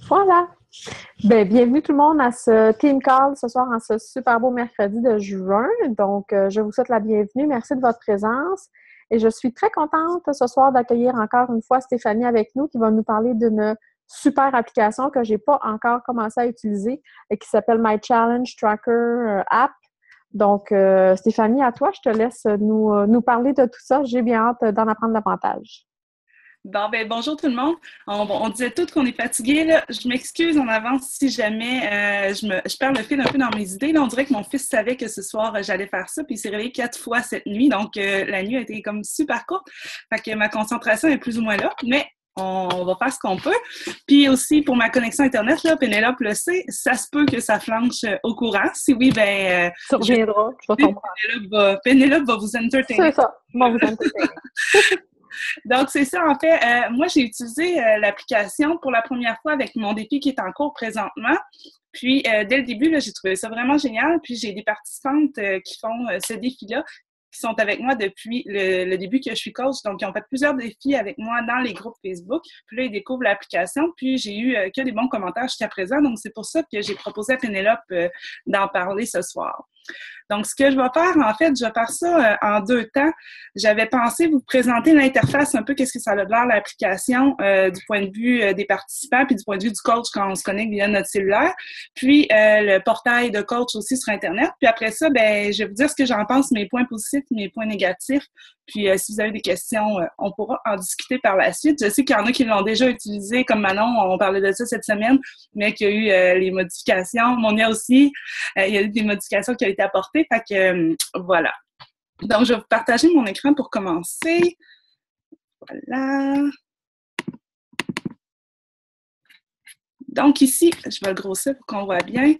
Voilà. Ben, bienvenue tout le monde à ce Team Call ce soir en ce super beau mercredi de juin. Donc, je vous souhaite la bienvenue. Merci de votre présence. Et je suis très contente ce soir d'accueillir encore une fois Stéphanie avec nous qui va nous parler d'une super application que je n'ai pas encore commencé à utiliser et qui s'appelle My Challenge Tracker App. Donc, Stéphanie, à toi, je te laisse nous parler de tout ça. J'ai bien hâte d'en apprendre davantage. Bon, ben, bonjour tout le monde. On disait tous qu'on est fatigué, là. Je m'excuse en avance si jamais je perds le fil un peu dans mes idées. Là, on dirait que mon fils savait que ce soir, j'allais faire ça, puis il s'est réveillé 4 fois cette nuit. Donc, la nuit a été comme super courte. Fait que ma concentration est plus ou moins là, mais on va faire ce qu'on peut. Puis aussi, pour ma connexion Internet, là, Pénélope le sait, ça se peut que ça flanche au courant. Si oui, ben, Tu reviendras, je vais comprendre. Pénélope va vous C'est entertainer. ça, bon, vous entertainer. Donc, c'est ça, en fait. Moi, j'ai utilisé l'application pour la première fois avec mon défi qui est en cours présentement. Puis, dès le début, là, j'ai trouvé ça vraiment génial. Puis, j'ai des participantes qui font ce défi-là, qui sont avec moi depuis le début que je suis coach. Donc, ils ont fait plusieurs défis avec moi dans les groupes Facebook. Puis là, ils découvrent l'application. Puis, j'ai eu que des bons commentaires jusqu'à présent. Donc, c'est pour ça que j'ai proposé à Pénélope d'en parler ce soir. Donc, ce que je vais faire, en fait, je vais faire ça en deux temps. J'avais pensé vous présenter l'interface, un peu qu'est-ce que ça a l'air, l'application, du point de vue des participants, puis du point de vue du coach quand on se connecte via notre cellulaire, puis le portail de coach aussi sur Internet. Puis après ça, ben, je vais vous dire ce que j'en pense, mes points positifs, mes points négatifs. Puis si vous avez des questions, on pourra en discuter par la suite. Je sais qu'il y en a qui l'ont déjà utilisé, comme Manon, on parlait de ça cette semaine, mais qu'il y a eu les modifications. Monia aussi, il y a eu des modifications qui ont été apportées. Fait que voilà. Donc, je vais vous partager mon écran pour commencer. Voilà. Donc ici, je vais le grossir pour qu'on voit bien.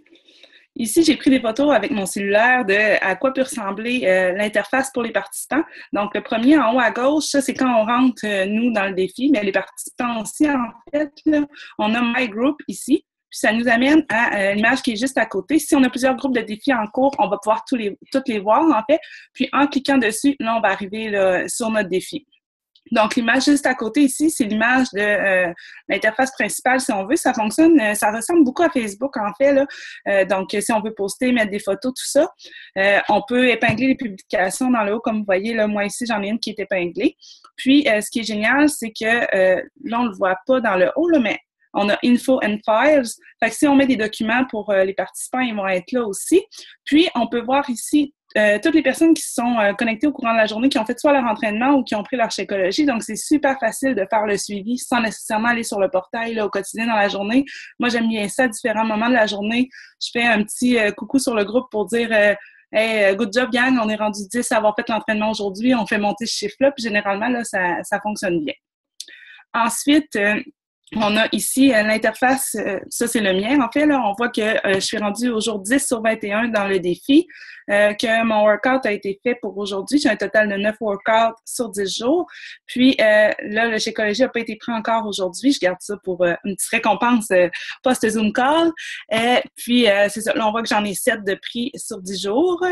Ici, j'ai pris des photos avec mon cellulaire de à quoi peut ressembler l'interface pour les participants. Donc, le premier en haut à gauche, ça, c'est quand on rentre, nous, dans le défi. Mais les participants aussi, en fait, là, on a My Group ici. Puis ça nous amène à l'image qui est juste à côté. Si on a plusieurs groupes de défis en cours, on va pouvoir toutes les voir, en fait. Puis en cliquant dessus, là, on va arriver là, sur notre défi. Donc, l'image juste à côté ici, c'est l'image de l'interface principale, si on veut. Ça fonctionne, ça ressemble beaucoup à Facebook, en fait, là. Donc, si on veut poster, mettre des photos, tout ça, on peut épingler les publications dans le haut, comme vous voyez, là, moi ici, j'en ai une qui est épinglée. Puis, ce qui est génial, c'est que là, on ne le voit pas dans le haut, là, mais on a Info and Files. Fait que si on met des documents pour les participants, ils vont être là aussi. Puis, on peut voir ici toutes les personnes qui se sont connectées au courant de la journée, qui ont fait soit leur entraînement ou qui ont pris leur Shakeology. Donc, c'est super facile de faire le suivi sans nécessairement aller sur le portail là, au quotidien dans la journée. Moi, j'aime bien ça à différents moments de la journée. Je fais un petit coucou sur le groupe pour dire hey, good job, gang, on est rendu 10 à avoir fait l'entraînement aujourd'hui. On fait monter ce chiffre-là. Puis, généralement, là, ça fonctionne bien. Ensuite, on a ici l'interface, ça c'est le mien en fait, là, on voit que je suis rendue au jour 10 sur 21 dans le défi, que mon workout a été fait pour aujourd'hui. J'ai un total de 9 workouts sur 10 jours. Puis là, le Shakeology n'a pas été pris encore aujourd'hui. Je garde ça pour une petite récompense post-Zoom call. Puis c'est ça, là on voit que j'en ai 7 de prix sur 10 jours.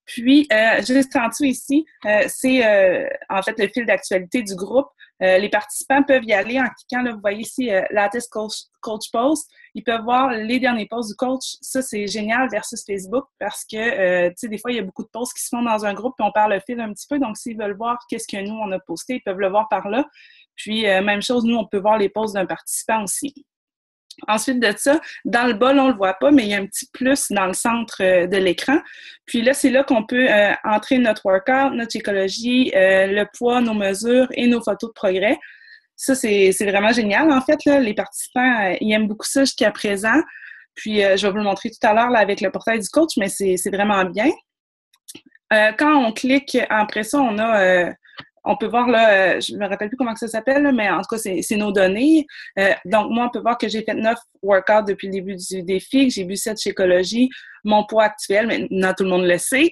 Puis, juste en dessous ici, c'est en fait le fil d'actualité du groupe. Les participants peuvent y aller en cliquant, là, vous voyez ici, Latest Coach Post. Ils peuvent voir les derniers posts du coach. Ça, c'est génial versus Facebook parce que, tu sais, des fois, il y a beaucoup de posts qui se font dans un groupe puis on perd le fil un petit peu. Donc, s'ils veulent voir qu'est-ce que nous, on a posté, ils peuvent le voir par là. Puis, même chose, nous, on peut voir les posts d'un participant aussi. Ensuite de ça, dans le bas, là, on le voit pas, mais il y a un petit plus dans le centre de l'écran. Puis là, c'est là qu'on peut entrer notre workout, notre écologie, le poids, nos mesures et nos photos de progrès. Ça, c'est vraiment génial. En fait, là, les participants, ils aiment beaucoup ça jusqu'à présent. Puis, je vais vous le montrer tout à l'heure là, avec le portail du coach, mais c'est vraiment bien. Quand on clique, après ça, on peut voir, là, je me rappelle plus comment que ça s'appelle, là, mais en tout cas, c'est nos données. Donc, moi, on peut voir que j'ai fait 9 workouts depuis le début du défi, que j'ai bu 7 chez Écologie, mon poids actuel, maintenant tout le monde le sait,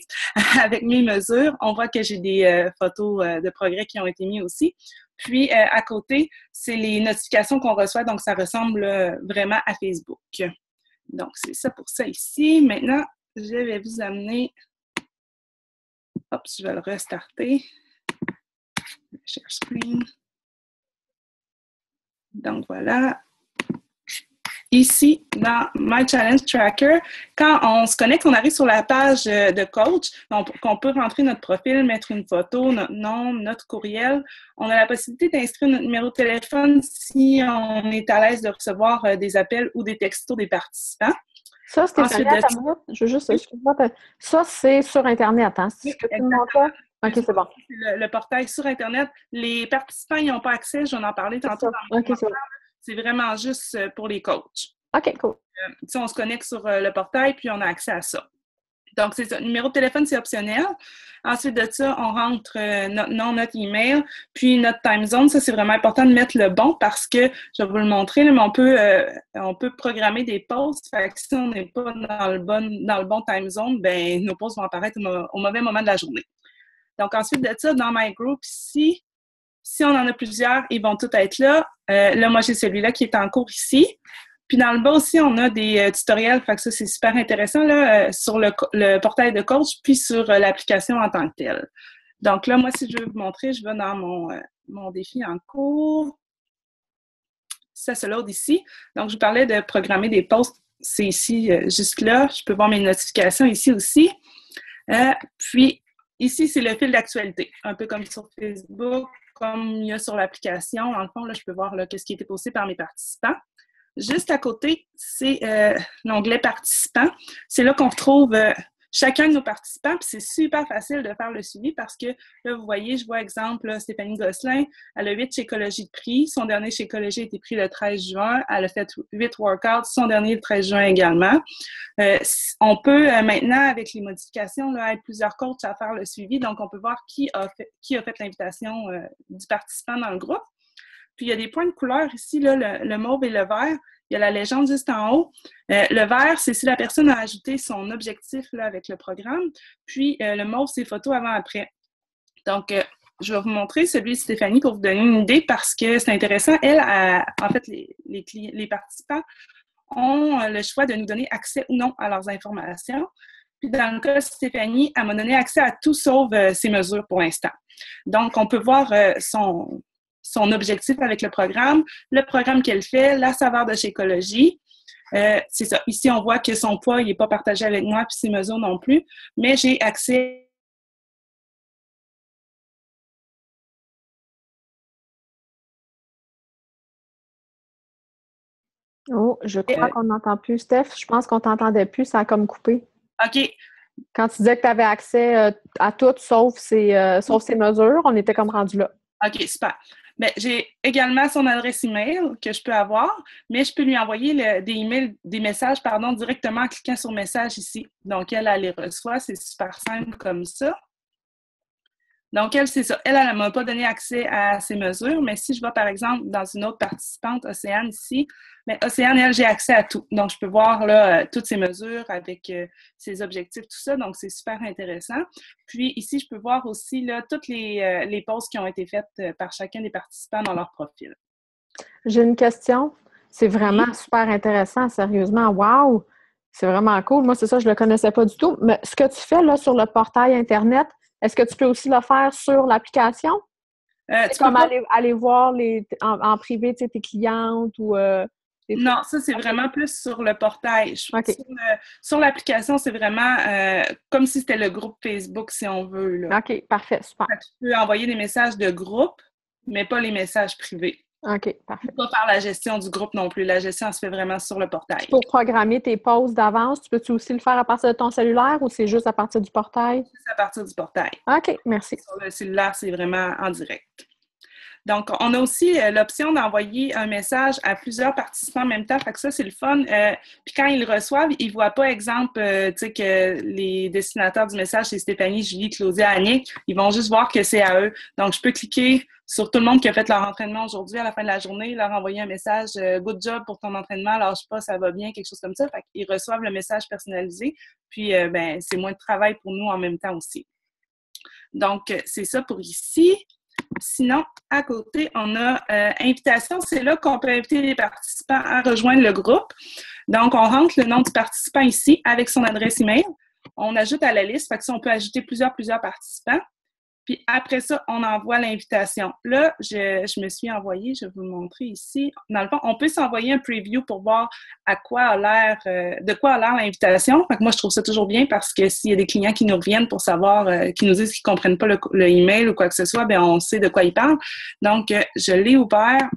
avec mes mesures. On voit que j'ai des photos de progrès qui ont été mises aussi. Puis, à côté, c'est les notifications qu'on reçoit, donc ça ressemble vraiment à Facebook. Donc, c'est ça pour ça ici. Maintenant, je vais vous amener... Hop, je vais le restarter. Share screen. Donc, voilà. ici, dans My Challenge Tracker, quand on se connecte, on arrive sur la page de coach, donc on peut rentrer notre profil, mettre une photo, notre nom, notre courriel. On a la possibilité d'inscrire notre numéro de téléphone si on est à l'aise de recevoir des appels ou des textos des participants. Ça, Stéphanie, je veux juste, excuse-moi, ça, c'est sur Internet, hein? C'est ce que tu me montres là? OK, c'est bon. C'est le portail sur Internet. Les participants, ils n'ont pas accès, j'en ai parlé tantôt dans le commentaire. C'est vraiment juste pour les coachs. OK, cool. On se connecte sur le portail, puis on a accès à ça. Donc, c'est ça. Le numéro de téléphone, c'est optionnel. Ensuite de ça, on rentre notre nom, notre email, puis notre time zone. Ça, c'est vraiment important de mettre le bon parce que, je vais vous le montrer, là, mais on peut programmer des pauses. Fait que si on n'est pas dans le bon time zone, ben nos pauses vont apparaître au mauvais moment de la journée. Donc, ensuite de ça, dans My Group, si on en a plusieurs, ils vont tous être là. Là, moi, j'ai celui-là qui est en cours ici. Puis dans le bas aussi, on a des tutoriels, fait que ça, c'est super intéressant là, sur le portail de coach, puis sur l'application en tant que telle. Donc là, moi, si je veux vous montrer, je vais dans mon défi en cours. Ça se load ici. Donc, je vous parlais de programmer des posts. C'est ici, juste là. Je peux voir mes notifications ici aussi. Puis, ici, c'est le fil d'actualité. Un peu comme sur Facebook, comme il y a sur l'application. Dans le fond, là, je peux voir là, qu'est-ce qui a été posté par mes participants. Juste à côté, c'est l'onglet participants. C'est là qu'on retrouve chacun de nos participants. Puis c'est super facile de faire le suivi parce que là, vous voyez, je vois exemple là, Stéphanie Gosselin, elle a 8 Shakeology de prix. Son dernier Shakeology a été pris le 13 juin. Elle a fait 8 workouts. Son dernier le 13 juin également. On peut maintenant, avec les modifications, là, être plusieurs coachs à faire le suivi. Donc, on peut voir qui a fait l'invitation du participant dans le groupe. Puis, il y a des points de couleur ici, là, le mauve et le vert. Il y a la légende juste en haut. Le vert, c'est si la personne a ajouté son objectif là, avec le programme. Puis, le mauve, c'est photo avant-après. Donc, je vais vous montrer celui de Stéphanie pour vous donner une idée parce que c'est intéressant. Elle, en fait, les participants ont le choix de nous donner accès ou non à leurs informations. Puis, dans le cas de Stéphanie, elle m'a donné accès à tout sauf ses mesures pour l'instant. Donc, on peut voir son objectif avec le programme qu'elle fait, la saveur de Shakeology. C'est ça. Ici, on voit que son poids, il n'est pas partagé avec moi, puis ses mesures non plus, mais j'ai accès. Oh, je crois qu'on n'entend plus. Steph, je pense qu'on ne t'entendait plus, ça a comme coupé. OK. Quand tu disais que tu avais accès à tout sauf ses mesures, on était comme rendu là. OK, super. Bien, j'ai également son adresse email que je peux avoir, mais je peux lui envoyer des messages directement en cliquant sur message ici. Donc, elle les reçoit. C'est super simple comme ça. Donc, elle, c'est ça. Elle ne m'a pas donné accès à ses mesures, mais si je vais, par exemple, dans une autre participante, Océane, ici, bien, Océane, elle, j'ai accès à tout. Donc, je peux voir là toutes ses mesures avec ses objectifs, tout ça. Donc, c'est super intéressant. Puis, ici, je peux voir aussi là, toutes les pauses qui ont été faites par chacun des participants dans leur profil. J'ai une question. C'est vraiment super intéressant, sérieusement. Wow! C'est vraiment cool. Moi, c'est ça, je ne le connaissais pas du tout. Mais ce que tu fais là sur le portail Internet, est-ce que tu peux aussi le faire sur l'application? Tu peux aller voir en privé tes clientes ou... Non, ça, c'est vraiment plus sur le portail. Okay. Sur l'application, c'est vraiment comme si c'était le groupe Facebook, si on veut. Là. OK, parfait, super. Tu peux envoyer des messages de groupe, mais pas les messages privés. OK, parfait. Pas par la gestion du groupe non plus. La gestion, elle se fait vraiment sur le portail. Pour programmer tes pauses d'avance, tu peux-tu aussi le faire à partir de ton cellulaire ou c'est juste à partir du portail? C'est à partir du portail. OK, merci. Sur le cellulaire, c'est vraiment en direct. Donc, on a aussi l'option d'envoyer un message à plusieurs participants en même temps. Fait que ça, c'est le fun. Puis quand ils le reçoivent, ils ne voient pas, exemple, tu sais, que les destinataires du message, c'est Stéphanie, Julie, Claudia, Annick. Ils vont juste voir que c'est à eux. Donc, je peux cliquer sur tout le monde qui a fait leur entraînement aujourd'hui à la fin de la journée, leur envoyer un message « Good job pour ton entraînement, lâche pas, ça va bien », quelque chose comme ça. Fait qu'ils reçoivent le message personnalisé. Puis, ben, c'est moins de travail pour nous en même temps aussi. Donc, c'est ça pour ici. Sinon, à côté, on a invitation. C'est là qu'on peut inviter les participants à rejoindre le groupe. Donc, on rentre le nom du participant ici avec son adresse email. On ajoute à la liste. Fait que ça, on peut ajouter plusieurs participants. Puis après ça, on envoie l'invitation. Là, je me suis envoyée, je vais vous le montrer ici. Dans le fond, on peut s'envoyer un preview pour voir de quoi a l'air l'invitation. Fait que moi, je trouve ça toujours bien parce que s'il y a des clients qui nous reviennent pour savoir, qui nous disent qu'ils ne comprennent pas le email ou quoi que ce soit, bien, on sait de quoi ils parlent. Donc, je l'ai ouvert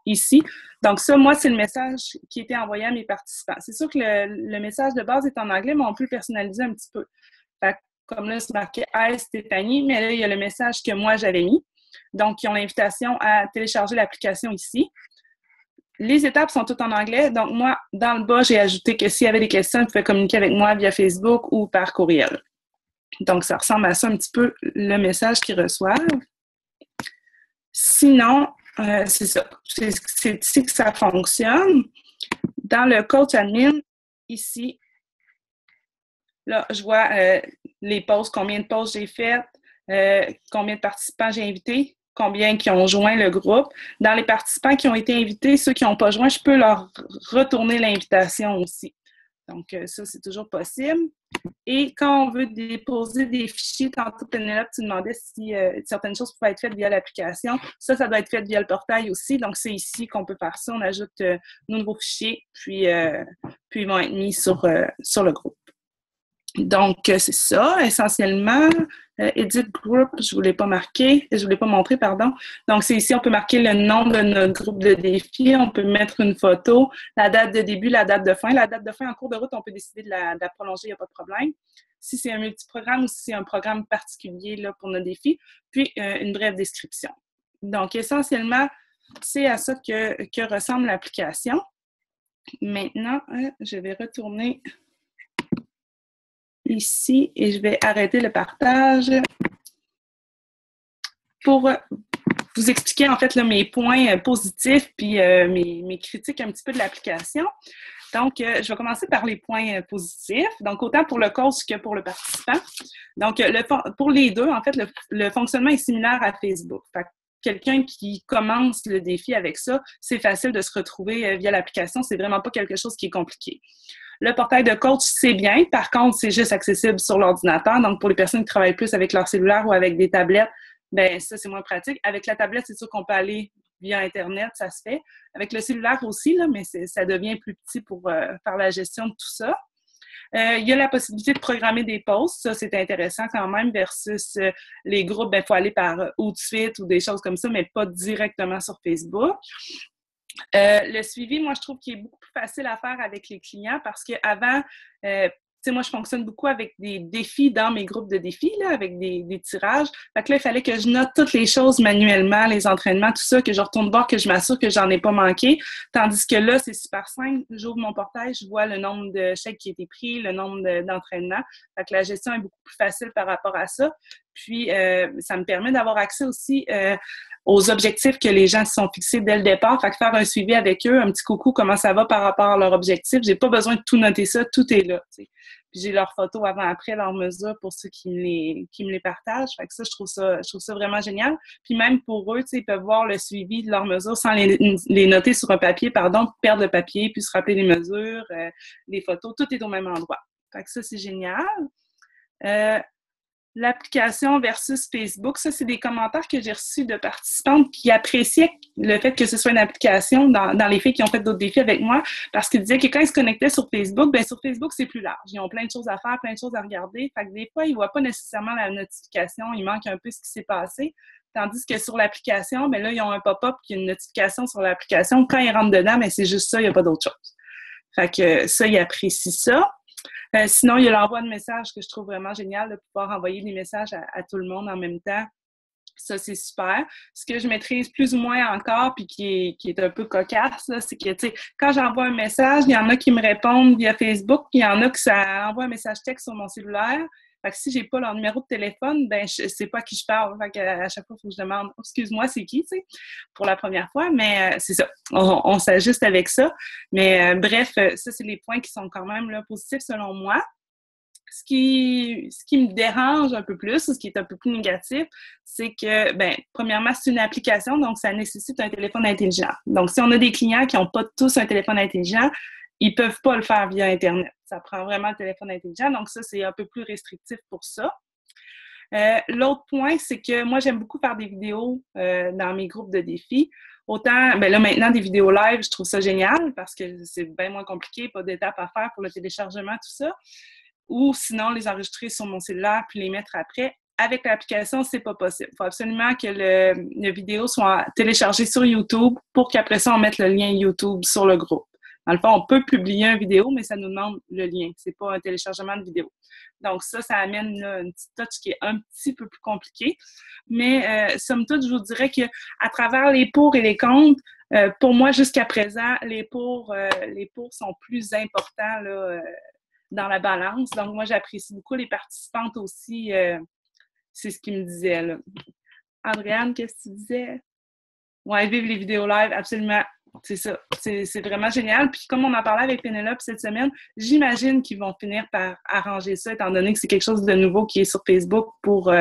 ici. Donc, ça, moi, c'est le message qui a été envoyé à mes participants. C'est sûr que le message de base est en anglais, mais on peut le personnaliser un petit peu. Fait que, comme là, c'est marqué « Hi, Stéphanie », mais là, il y a le message que moi, j'avais mis. Donc, ils ont l'invitation à télécharger l'application ici. Les étapes sont toutes en anglais. Donc, moi, dans le bas, j'ai ajouté que s'il y avait des questions, ils pouvaient communiquer avec moi via Facebook ou par courriel. Donc, ça ressemble à ça un petit peu, le message qu'ils reçoivent. Sinon, c'est ça. C'est ici que ça fonctionne. Dans le coach admin, ici, là, je vois les posts, combien de posts j'ai faites, combien de participants j'ai invités, combien qui ont joint le groupe. Dans les participants qui ont été invités, ceux qui n'ont pas joint, je peux leur retourner l'invitation aussi. Donc, ça, c'est toujours possible. Et quand on veut déposer des fichiers, tantôt, Pénélope, tu demandais si certaines choses pouvaient être faites via l'application. Ça doit être fait via le portail aussi. Donc, c'est ici qu'on peut faire ça. On ajoute nos nouveaux fichiers, puis ils vont être mis sur le groupe. Donc, c'est ça, essentiellement. Edit Group, je ne vous l'ai pas marqué, je ne vous l'ai pas montré, pardon. Donc, c'est ici, on peut marquer le nom de notre groupe de défi, on peut mettre une photo, la date de début, la date de fin. La date de fin, en cours de route, on peut décider de la prolonger, il n'y a pas de problème. Si c'est un multiprogramme ou si c'est un programme particulier là, pour notre défi, puis une brève description. Donc, essentiellement, c'est à ça que ressemble l'application. Maintenant, je vais retourner ici et je vais arrêter le partage pour vous expliquer en fait là, mes points positifs puis mes critiques un petit peu de l'application. Donc, je vais commencer par les points positifs. Donc, autant pour le coach que pour le participant. Donc, pour les deux, en fait, le fonctionnement est similaire à Facebook. Fait que quelqu'un qui commence le défi avec ça, c'est facile de se retrouver via l'application. C'est vraiment pas quelque chose qui est compliqué. Le portail de coach, c'est bien. Par contre, c'est juste accessible sur l'ordinateur. Donc, pour les personnes qui travaillent plus avec leur cellulaire ou avec des tablettes, bien, ça, c'est moins pratique. Avec la tablette, c'est sûr qu'on peut aller via Internet, ça se fait. Avec le cellulaire aussi, là, mais ça devient plus petit pour faire la gestion de tout ça. Il y a la possibilité de programmer des posts. Ça, c'est intéressant quand même versus les groupes. Il faut aller par Outfit ou des choses comme ça, mais pas directement sur Facebook. Le suivi, moi, je trouve qu'il est beaucoup plus facile à faire avec les clients parce qu'avant, tu sais, moi, je fonctionne beaucoup avec des défis dans mes groupes de défis, là, avec des tirages. Fait que là, il fallait que je note toutes les choses manuellement, les entraînements, tout ça, que je retourne voir, que je m'assure que j'en ai pas manqué. Tandis que là, c'est super simple. J'ouvre mon portail, je vois le nombre de chèques qui a été pris, le nombre d'entraînements. Fait que la gestion est beaucoup plus facile par rapport à ça. Puis, ça me permet d'avoir accès aussi aux objectifs que les gens se sont fixés dès le départ. Fait que faire un suivi avec eux, un petit coucou, comment ça va par rapport à leur objectif. J'ai pas besoin de tout noter ça, tout est là. T'sais. Puis j'ai leurs photos avant-après, leurs mesures pour ceux qui me les partagent. Fait que ça, je trouve ça vraiment génial. Puis même pour eux, ils peuvent voir le suivi de leurs mesures sans les noter sur un papier, perdre le papier, puis se rappeler les mesures, les photos, tout est au même endroit. Fait que ça, c'est génial. L'application versus Facebook, ça, c'est des commentaires que j'ai reçus de participantes qui appréciaient le fait que ce soit une application dans les filles qui ont fait d'autres défis avec moi, parce qu'ils disaient que quand ils se connectaient sur Facebook, bien, sur Facebook, c'est plus large. Ils ont plein de choses à faire, plein de choses à regarder. Fait que des fois, ils ne voient pas nécessairement la notification. Il manque un peu ce qui s'est passé. Tandis que sur l'application, bien là, ils ont un pop-up qui a une notification sur l'application. Quand ils rentrent dedans, bien, c'est juste ça, il n'y a pas d'autre chose. Fait que ça, ils apprécient ça. Sinon, il y a l'envoi de messages que je trouve vraiment génial de pouvoir envoyer des messages à tout le monde en même temps. Ça, c'est super. Ce que je maîtrise plus ou moins encore, puis qui est un peu cocasse, là, c'est que, tu sais, quand j'envoie un message, il y en a qui me répondent via Facebook, puis il y en a qui ça envoie un message texte sur mon cellulaire. Fait que si j'ai pas leur numéro de téléphone, ben je sais pas à qui je parle. Fait qu'à chaque fois, il faut que je demande « Excuse-moi, c'est qui? » tu sais, pour la première fois. Mais c'est ça. On s'ajuste avec ça. Mais bref, ça, c'est les points qui sont quand même là, positifs selon moi. Ce qui me dérange un peu plus, ce qui est un peu plus négatif, c'est que, ben, premièrement, c'est une application, donc ça nécessite un téléphone intelligent. Donc, si on a des clients qui n'ont pas tous un téléphone intelligent, ils ne peuvent pas le faire via Internet. Ça prend vraiment le téléphone intelligent, donc ça, c'est un peu plus restrictif pour ça. L'autre point, c'est que moi, j'aime beaucoup faire des vidéos dans mes groupes de défis. Autant, ben là, maintenant, des vidéos live, je trouve ça génial parce que c'est bien moins compliqué, pas d'étapes à faire pour le téléchargement, tout ça. Ou sinon, les enregistrer sur mon cellulaire puis les mettre après. Avec l'application, c'est pas possible. Il faut absolument que la vidéo soit téléchargée sur YouTube pour qu'après ça, on mette le lien YouTube sur le groupe. Dans le fond, on peut publier une vidéo, mais ça nous demande le lien. C'est pas un téléchargement de vidéo. Donc ça amène là, une petite touch qui est un petit peu plus compliquée. Mais somme toute, je vous dirais qu'à travers les pour et les contre, pour moi, jusqu'à présent, les pour sont plus importants là, dans la balance. Donc moi, j'apprécie beaucoup les participantes aussi. C'est ce qu'ils me disaient, là. Andréane, qu'est-ce que tu disais? Ouais, vivre les vidéos live, absolument. C'est ça. C'est vraiment génial. Puis comme on en parlait avec Pénélope cette semaine, j'imagine qu'ils vont finir par arranger ça, étant donné que c'est quelque chose de nouveau qui est sur Facebook pour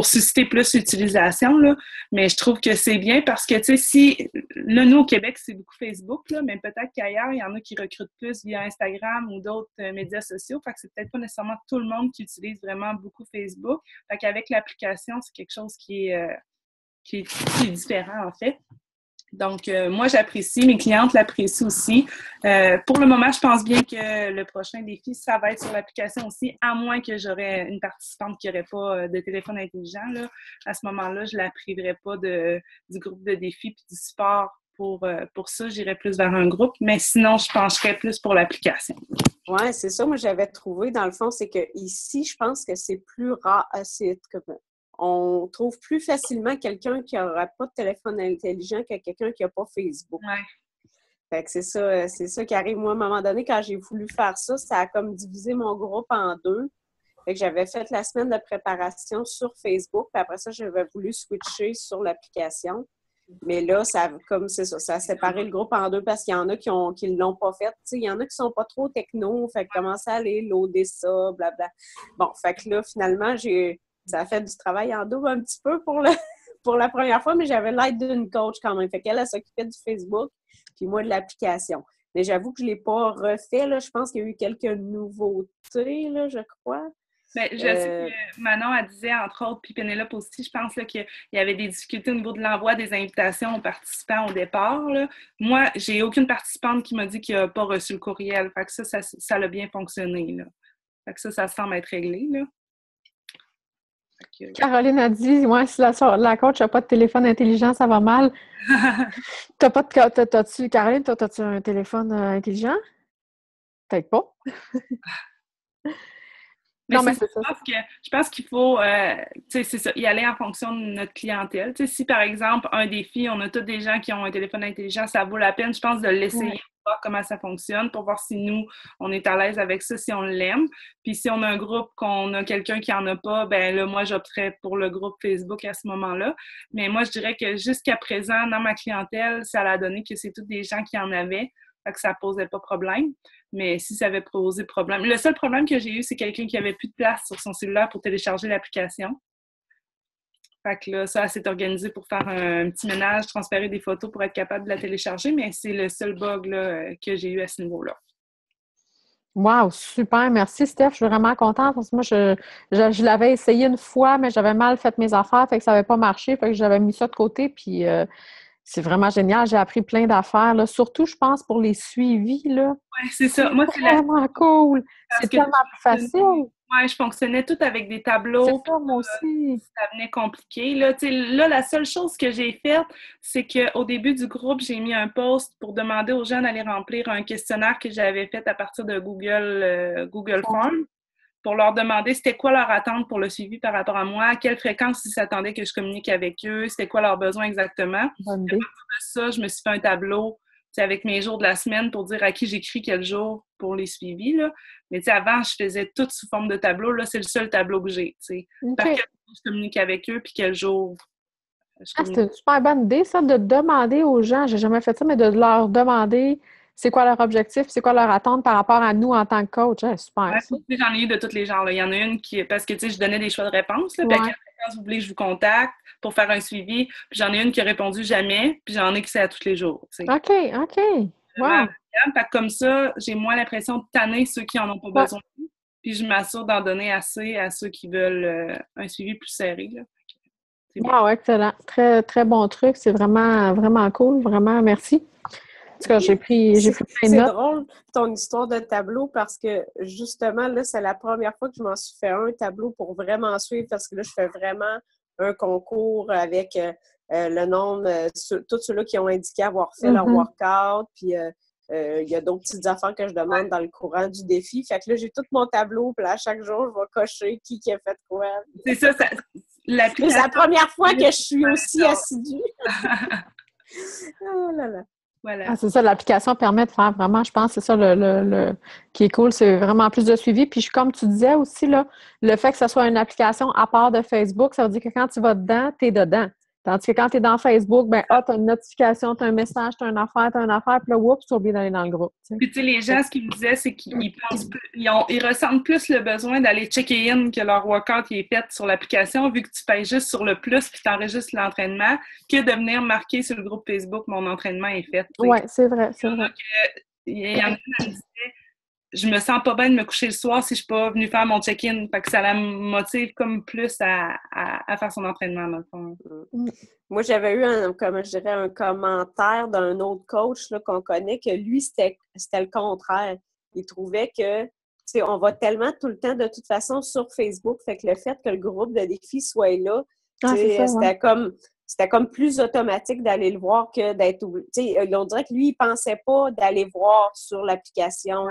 susciter plus l'utilisation, là. Mais je trouve que c'est bien parce que, tu sais, si, là, nous, au Québec, c'est beaucoup Facebook, là, mais peut-être qu'ailleurs, il y en a qui recrutent plus via Instagram ou d'autres médias sociaux. Fait que c'est peut-être pas nécessairement tout le monde qui utilise vraiment beaucoup Facebook. Fait qu'avec l'application, c'est quelque chose qui est différent, en fait. Donc, moi, j'apprécie. Mes clientes l'apprécient aussi. Pour le moment, je pense bien que le prochain défi, ça va être sur l'application aussi, à moins que j'aurais une participante qui n'aurait pas de téléphone intelligent. Là. À ce moment-là, je ne la priverais pas du groupe de défis puis du support. Pour ça, j'irais plus vers un groupe, mais sinon, je pencherais plus pour l'application. Oui, c'est ça. Moi, j'avais trouvé, dans le fond, c'est que ici, je pense que c'est plus rare. On trouve plus facilement quelqu'un qui n'aura pas de téléphone intelligent que quelqu'un qui n'a pas Facebook. Ouais. Fait que c'est ça qui arrive. Moi, à un moment donné, quand j'ai voulu faire ça, ça a comme divisé mon groupe en deux. Fait que j'avais fait la semaine de préparation sur Facebook, puis après ça, j'avais voulu switcher sur l'application. Mais là, ça a séparé le groupe en deux parce qu'il y en a qui ne l'ont pas fait. Tu sais, il y en a qui ne sont pas trop techno, fait que commencer à aller loader ça, blabla. Bon, fait que là, finalement, ça a fait du travail en double un petit peu pour la première fois, mais j'avais l'aide d'une coach quand même. Fait qu'elle, elle s'occupait du Facebook, puis moi de l'application. Mais j'avoue que je ne l'ai pas refait, là. Je pense qu'il y a eu quelques nouveautés, là, je crois. Bien, je sais que Manon, elle disait, entre autres, puis Pénélope aussi, je pense là, qu'il y avait des difficultés au niveau de l'envoi des invitations aux participants au départ. Là. Moi, j'ai aucune participante qui m'a dit qu'il n'a pas reçu le courriel. Fait que ça a bien fonctionné. Là. Fait que ça semble être réglé. Là. Caroline a dit, ouais, si la coach n'a pas de téléphone intelligent, ça va mal. Caroline, t'as-tu un téléphone intelligent? Peut-être pas. Mais non, mais c'est ça. Je pense qu'il faut c'est ça, y aller en fonction de notre clientèle. T'sais, si, par exemple, un défi, on a tous des gens qui ont un téléphone intelligent, ça vaut la peine, je pense, de l'essayer, de voir comment ça fonctionne, pour voir si nous, on est à l'aise avec ça, si on l'aime. Puis si on a un groupe, qu'on a quelqu'un qui en a pas, ben là, moi, j'opterais pour le groupe Facebook à ce moment-là. Mais moi, je dirais que jusqu'à présent, dans ma clientèle, ça a donné que c'est tous des gens qui en avaient. Fait que ça ne posait pas problème. Mais si ça avait posé problème... Le seul problème que j'ai eu, c'est quelqu'un qui n'avait plus de place sur son cellulaire pour télécharger l'application. Fait que là, ça s'est organisé pour faire un petit ménage, transférer des photos pour être capable de la télécharger, mais c'est le seul bug là, que j'ai eu à ce niveau-là. Wow, super. Merci, Steph. Je suis vraiment contente parce que moi, je l'avais essayé une fois, mais j'avais mal fait mes affaires, fait que ça n'avait pas marché, fait que j'avais mis ça de côté, puis... c'est vraiment génial. J'ai appris plein d'affaires, là. Surtout, je pense, pour les suivis, là. Oui, c'est ça. Moi, c'est vraiment cool. C'est tellement plus facile. Oui, je fonctionnais tout avec des tableaux. C'est ça, moi aussi. Ça venait compliqué. Là, la seule chose que j'ai faite, c'est qu'au début du groupe, j'ai mis un post pour demander aux gens d'aller remplir un questionnaire que j'avais fait à partir de Google Forms, pour leur demander c'était quoi leur attente pour le suivi par rapport à moi, à quelle fréquence ils s'attendaient que je communique avec eux, c'était quoi leurs besoins exactement. Bonne idée. À partir de ça, je me suis fait un tableau avec mes jours de la semaine pour dire à qui j'écris quel jour pour les suivis. Là. Mais avant, je faisais tout sous forme de tableau. Là, c'est le seul tableau que j'ai. Okay. Par quel jour je communique avec eux, puis quel jour je communique. C'est une super bonne idée, ça, de demander aux gens, j'ai jamais fait ça, mais de leur demander c'est quoi leur objectif, c'est quoi leur attente par rapport à nous en tant que coach. Super. Ouais, j'en ai eu de tous les genres. Là. Il y en a une qui, parce que je donnais des choix de réponses. Là, puis à quelle fréquence vous voulez que je vous contacte pour faire un suivi. Puis j'en ai une qui a répondu jamais, puis j'en ai qui c'est à tous les jours. T'sais. OK. Wow. Comme ça, j'ai moins l'impression de tanner ceux qui n'en ont pas besoin. Puis je m'assure d'en donner assez à ceux qui veulent un suivi plus serré, là. Wow, excellent. Très, très bon truc. C'est vraiment, vraiment cool. Vraiment, merci. En tout cas, j'ai pris plein de C'est notes. drôle, ton histoire de tableau, parce que justement, là, c'est la première fois que je m'en suis fait un tableau pour vraiment suivre, parce que là, je fais vraiment un concours avec le nombre, tous ceux-là qui ont indiqué avoir fait leur workout, puis il y a d'autres petites affaires que je demande dans le courant du défi. Fait que là, j'ai tout mon tableau, puis là, à chaque jour, je vais cocher qui a fait quoi. C'est ça, c'est la première fois que je suis aussi assidue. Oh là là. Voilà. Ah, c'est ça, l'application permet de faire vraiment, je pense, c'est ça le qui est cool, c'est vraiment plus de suivi. Puis comme tu disais aussi, là, le fait que ce soit une application à part de Facebook, ça veut dire que quand tu vas dedans, tu es dedans. Tandis que quand tu es dans Facebook, ben tu as une notification, tu as un message, tu as une affaire, puis là, oups, tu oublies d'aller dans le groupe. T'sais. Puis tu sais, les gens, ce qu'ils me disaient, c'est qu'ils pensent plus, ils ressentent plus le besoin d'aller checker in que leur workout est fait sur l'application, vu que tu payes juste sur le plus puis tu enregistres l'entraînement, que de venir marquer sur le groupe Facebook mon entraînement est fait. Oui, c'est vrai, c'est vrai. Il y en a qui me disaient, je me sens pas bien de me coucher le soir si je suis pas venue faire mon check-in. Fait que ça la motive comme plus à faire son entraînement, dans le fond. Moi, j'avais eu un commentaire d'un autre coach là, qu'on connaît que lui, c'était le contraire. Il trouvait que on va tellement tout le temps de toute façon sur Facebook, fait que le fait que le groupe de défis soit là, c'était comme plus automatique d'aller le voir que d'être obligé. On dirait que lui, il pensait pas d'aller voir sur l'application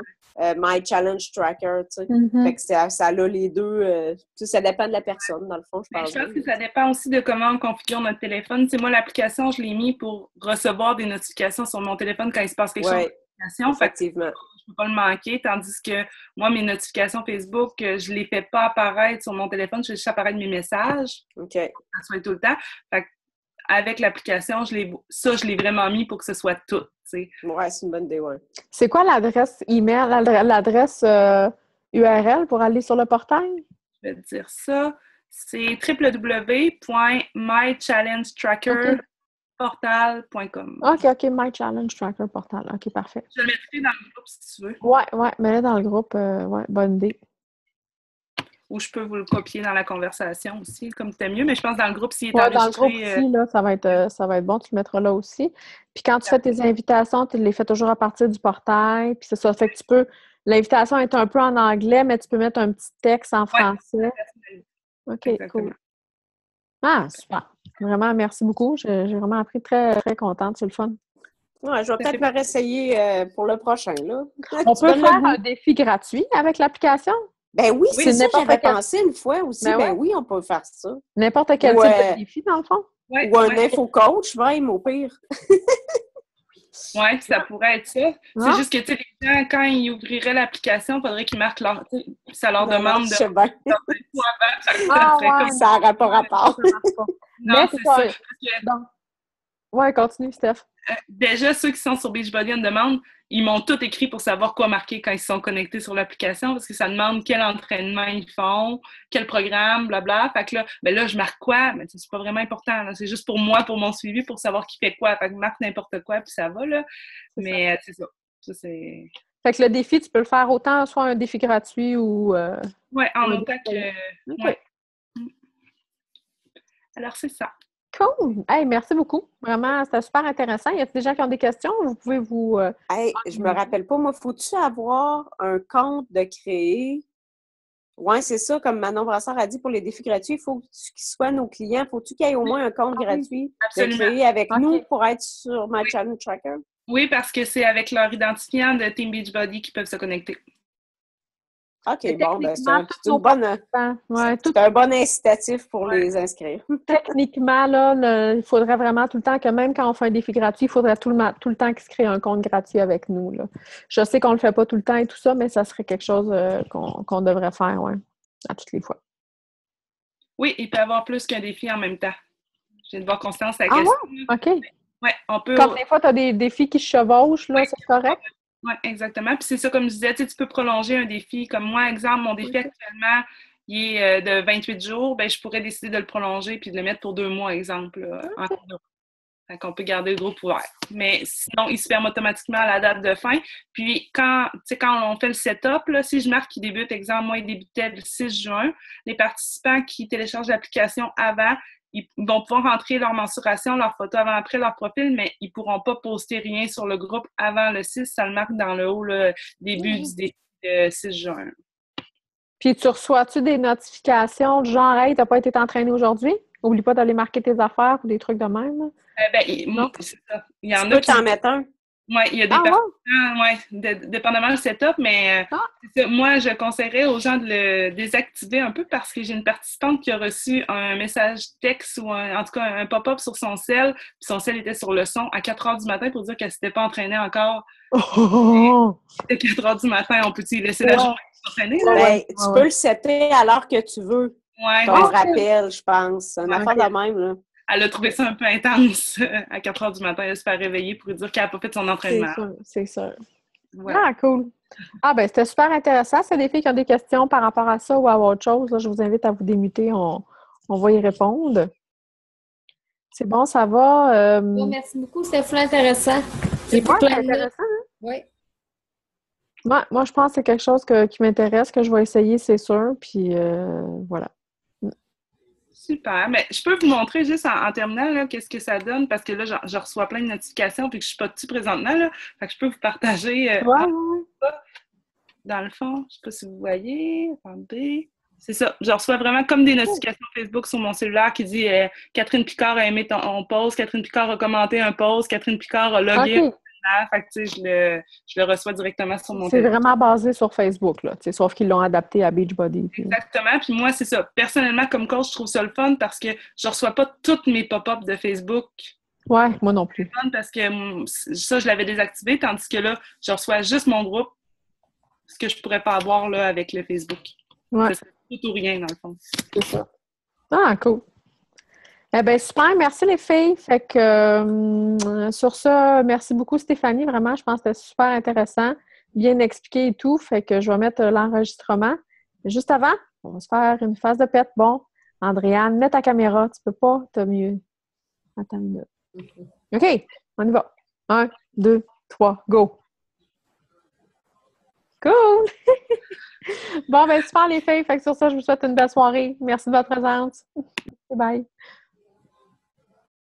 My Challenge Tracker. Fait que ça a les deux. Ça dépend de la personne, dans le fond, je pense que ça dépend aussi de comment on configure notre téléphone. Moi, l'application, je l'ai mis pour recevoir des notifications sur mon téléphone quand il se passe quelque chose. Effectivement. Je ne peux pas le manquer, tandis que moi, mes notifications Facebook, je ne les fais pas apparaître sur mon téléphone, je fais juste apparaître mes messages. OK. Ça soit tout le temps. Avec l'application, je l'ai vraiment mis pour que ce soit tout. Oui, c'est une bonne idée, ouais. C'est quoi l'adresse email, l'adresse URL pour aller sur le portail? Je vais te dire ça. C'est www.mychallengetrackerportal.com. OK, My Challenge Tracker Portal. OK, parfait. Je le mettrai dans le groupe si tu veux. Ouais, mets-le dans le groupe. Bonne idée. Ou je peux vous le copier dans la conversation aussi, comme c'était mieux, mais je pense que dans le groupe, s'il est enregistré... dans le groupe aussi, là, ça va être bon, tu le mettras là aussi. Puis quand tu fais tes invitations, tu les fais toujours à partir du portail, puis c'est ça, fait que tu peux... L'invitation est un peu en anglais, mais tu peux mettre un petit texte en français. OK, exactement. Cool. Ah, super. Vraiment, merci beaucoup. J'ai vraiment appris, très, très contente, c'est le fun. Ouais, je vais peut-être me réessayer pour le prochain, là. On peut faire un défi gratuit avec l'application? Ben oui, c'est ça, j'avais pensé une fois aussi. Oui, on peut faire ça. N'importe quel type de défi, dans le fond? Ou un info-coach, même, au pire. Oui, ça pourrait être ça. C'est juste que, les gens, quand ils ouvriraient l'application, il faudrait qu'ils marquent ça leur demande de... Ça n'aurait pas rapport. Non, c'est ça. Oui, continue, Steph. Déjà, ceux qui sont sur Beachbody On Demand, ils m'ont tout écrit pour savoir quoi marquer quand ils sont connectés sur l'application parce que ça demande quel entraînement ils font, quel programme, blabla. Fait que là, je marque quoi? Mais c'est pas vraiment important. Là. C'est juste pour moi, pour mon suivi, pour savoir qui fait quoi. Fait que je marque n'importe quoi, puis ça va, là. Mais c'est ça. C'est... Fait que le défi, tu peux le faire autant, soit un défi gratuit ou... Oui, en autant que... Ouais. Alors, c'est ça. Cool! Hey, merci beaucoup. Vraiment, c'était super intéressant. Y a des gens qui ont des questions? Vous pouvez vous... je me rappelle pas, moi, faut-tu avoir un compte de créer? Oui, c'est ça, comme Manon Brassard a dit, pour les défis gratuits, il faut qu'ils soient nos clients. Faut-tu qu'il y ait au moins un compte gratuit de créer avec nous pour être sur My Challenge Tracker? Oui, parce que c'est avec leur identifiant de Team Beachbody qu'ils peuvent se connecter. OK, bon, ben c'est un bon incitatif pour les inscrire. Techniquement, là, il faudrait vraiment tout le temps que même quand on fait un défi gratuit, il faudrait tout le temps qu'ils se créent un compte gratuit avec nous. Là. Je sais qu'on ne le fait pas tout le temps et tout ça, mais ça serait quelque chose qu'on devrait faire, à toutes les fois. Oui, il peut y avoir plus qu'un défi en même temps. Je viens de voir Constance à la question. OK. Oui, on peut... Comme des fois, tu as des défis qui se chevauchent, là, c'est correct? Oui, exactement. Puis c'est ça, comme je disais, tu peux prolonger un défi. Comme moi, exemple, mon défi actuellement, il est de 28 jours. Ben, je pourrais décider de le prolonger puis de le mettre pour 2 mois, exemple. Fait qu'on peut garder le groupe ouvert. Mais sinon, il se ferme automatiquement à la date de fin. Puis, quand on fait le setup, là, si je marque qu'il débute, exemple, moi, il débutait le 6 juin, les participants qui téléchargent l'application avant, ils vont pouvoir rentrer leur mensuration, leur photo avant-après, leur profil, mais ils ne pourront pas poster rien sur le groupe avant le 6. Ça le marque dans le haut, le début du 6 juin. Puis, tu reçois-tu des notifications du genre « Hey, t'as pas été entraîné aujourd'hui? » Oublie pas d'aller marquer tes affaires ou des trucs de même. C'est ça. Il y en tu peux t'en mettre un. Oui, il y a des participants, dépendamment du setup, mais moi, je conseillerais aux gens de le désactiver un peu parce que j'ai une participante qui a reçu un message texte ou en tout cas un pop-up sur son cell, puis son cell était sur le son à 4 heures du matin pour dire qu'elle ne s'était pas entraînée encore. C'était 4 heures du matin, on peut-y laisser la journée s'entraîner? Tu peux le setter à l'heure que tu veux. Ouais. Ton rappel, je pense. Une affaire de même, là. Elle a trouvé ça un peu intense à 4 heures du matin. Elle se fait réveiller pour lui dire qu'elle n'a pas fait son entraînement. C'est sûr. Ouais. Ah, cool. Ah, ben c'était super intéressant. C'est des filles qui ont des questions par rapport à ça ou à autre chose. Là, je vous invite à vous démuter. On va y répondre. C'est bon, ça va? Bon, merci beaucoup. C'était full intéressant. C'est pas intéressant, hein? Oui. Moi, je pense que c'est quelque chose qui m'intéresse, que je vais essayer, c'est sûr. Puis, voilà. Super. Mais je peux vous montrer juste en terminant là, qu'est-ce que ça donne parce que là, je reçois plein de notifications puis que je suis pas dessus présentement. Là. Fait que je peux vous partager dans le fond. Je ne sais pas si vous voyez. Attendez. C'est ça. Je reçois vraiment comme des notifications Facebook sur mon cellulaire qui dit Catherine Picard a aimé ton post, Catherine Picard a commenté un post, Catherine Picard a logué. Fait que, tu sais, je le reçois directement sur mon téléphone. C'est vraiment basé sur Facebook, là, sauf qu'ils l'ont adapté à Beachbody. Puis... Exactement. Puis moi, c'est ça. Personnellement, comme coach, je trouve ça le fun parce que je reçois pas toutes mes pop-ups de Facebook. Ouais, moi non plus. C'est fun parce que ça, je l'avais désactivé, tandis que là, je reçois juste mon groupe, ce que je pourrais pas avoir là, avec le Facebook. Ouais. C'est tout ou rien, dans le fond. C'est ça. Ah, cool. Eh bien, super. Merci, les filles. Fait que, sur ça, merci beaucoup, Stéphanie. Vraiment, je pense que c'était super intéressant, bien expliqué et tout. Fait que je vais mettre l'enregistrement. Juste avant, on va se faire une phase de pète. Bon, Andréane, mets ta caméra. Tu peux pas, t'as mieux. Attends une minute. OK, on y va. 1, 2, 3, go! Cool! Bon, ben super, les filles. Fait que sur ça, je vous souhaite une belle soirée. Merci de votre présence. Bye!